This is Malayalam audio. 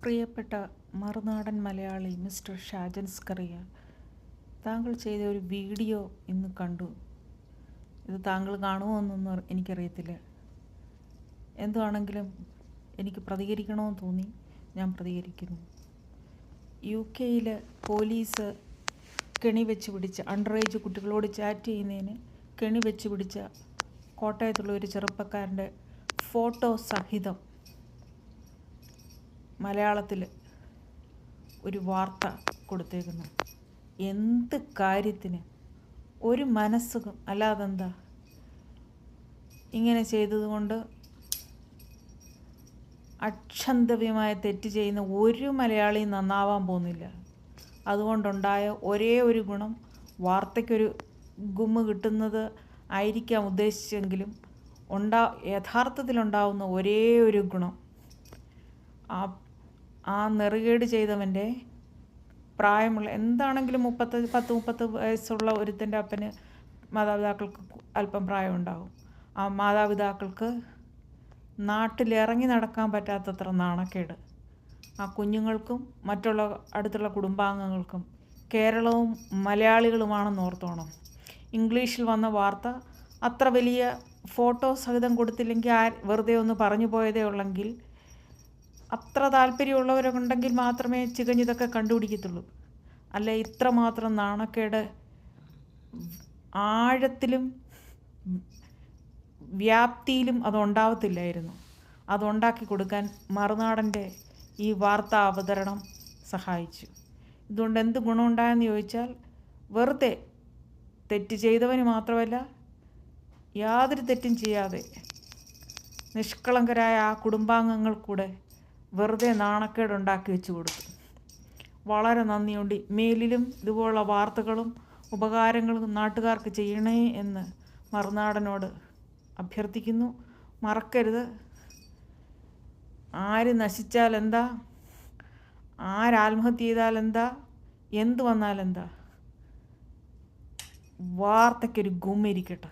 പ്രിയപ്പെട്ട മറുനാടൻ മലയാളി മിസ്റ്റർ ഷാജൻ സ്കറിയ, താങ്കൾ ചെയ്ത ഒരു വീഡിയോ ഇന്ന് കണ്ടു. ഇത് താങ്കൾ കാണുമോ എന്നൊന്നും എനിക്കറിയത്തില്ല. എന്തുവാണെങ്കിലും എനിക്ക് പ്രതികരിക്കണമെന്ന് തോന്നി, ഞാൻ പ്രതികരിക്കുന്നു. UK പോലീസ് കെണി വെച്ച് പിടിച്ച അണ്ടർ ഏജ് കുട്ടികളോട് ചാറ്റ് ചെയ്യുന്നതിന് കെണി വെച്ച് പിടിച്ച കോട്ടയത്തുള്ള ഒരു ചെറുപ്പക്കാരൻ്റെ ഫോട്ടോ സഹിതം മലയാളത്തിൽ ഒരു വാർത്ത കൊടുത്തേക്കുന്നു. എന്ത് കാര്യത്തിന്? ഒരു മനസ്സുഖം അല്ലാതെന്താ? ഇങ്ങനെ ചെയ്തതുകൊണ്ട് അക്ഷന്തവ്യമായ തെറ്റ് ചെയ്യുന്ന ഒരു മലയാളിയും നന്നാവാൻ പോകുന്നില്ല. അതുകൊണ്ടുണ്ടായ ഒരേ ഒരു ഗുണം, വാർത്തയ്ക്കൊരു ഗുമ്മ് കിട്ടുന്നത് ആയിരിക്കാം ഉദ്ദേശിച്ചെങ്കിലും യഥാർത്ഥത്തിലുണ്ടാവുന്ന ഒരേ ഒരു ഗുണം, ആ നെറുകേട് ചെയ്തവൻ്റെ പ്രായമുള്ള, എന്താണെങ്കിലും 30 വയസ്സുള്ള ഒരുത്തൻ്റെ അപ്പന് മാതാപിതാക്കൾക്ക് അല്പം പ്രായമുണ്ടാകും. ആ മാതാപിതാക്കൾക്ക് നാട്ടിലിറങ്ങി നടക്കാൻ പറ്റാത്തത്ര നാണക്കേട് ആ കുഞ്ഞുങ്ങൾക്കും മറ്റുള്ള അടുത്തുള്ള കുടുംബാംഗങ്ങൾക്കും. കേരളവും മലയാളികളുമാണെന്ന് ഓർത്തോണം. ഇംഗ്ലീഷിൽ വന്ന വാർത്ത അത്ര വലിയ ഫോട്ടോ സഹിതം കൊടുത്തില്ലെങ്കിൽ വെറുതെ ഒന്ന് പറഞ്ഞു പോയതേ ഉള്ളെങ്കിൽ, അത്ര താല്പര്യമുള്ളവരുണ്ടെങ്കിൽ മാത്രമേ ചികഞ്ഞിതൊക്കെ കണ്ടുപിടിക്കത്തുള്ളൂ. അല്ല, ഇത്രമാത്രം നാണക്കേട് ആഴത്തിലും വ്യാപ്തിയിലും അതുണ്ടാവത്തില്ലായിരുന്നു. അതുണ്ടാക്കി കൊടുക്കാൻ മറുനാടൻ്റെ ഈ വാർത്താ അവതരണം സഹായിച്ചു. ഇതുകൊണ്ട് എന്ത് ഗുണമുണ്ടായെന്ന് ചോദിച്ചാൽ, വെറുതെ തെറ്റ് ചെയ്തവന് മാത്രമല്ല, യാതൊരു തെറ്റും ചെയ്യാതെ നിഷ്കളങ്കരായ ആ കുടുംബാംഗങ്ങൾ കൂടെ വെറുതെ നാണക്കേടുണ്ടാക്കി വെച്ച് കൊടുത്തു. വളരെ നന്ദിയുണ്ട്. മേലിലും ഇതുപോലുള്ള വാർത്തകളും ഉപകാരങ്ങളും നാട്ടുകാർക്ക് ചെയ്യണേ എന്ന് മറുനാടനോട് അഭ്യർത്ഥിക്കുന്നു. മറക്കരുത്, ആര് നശിച്ചാൽ എന്താ, ആരാത്മഹത്യ ചെയ്താൽ എന്താ, എന്തു വന്നാലെന്താ, വാർത്തയ്ക്കൊരു ഗുമ്മിരിക്കട്ടെ.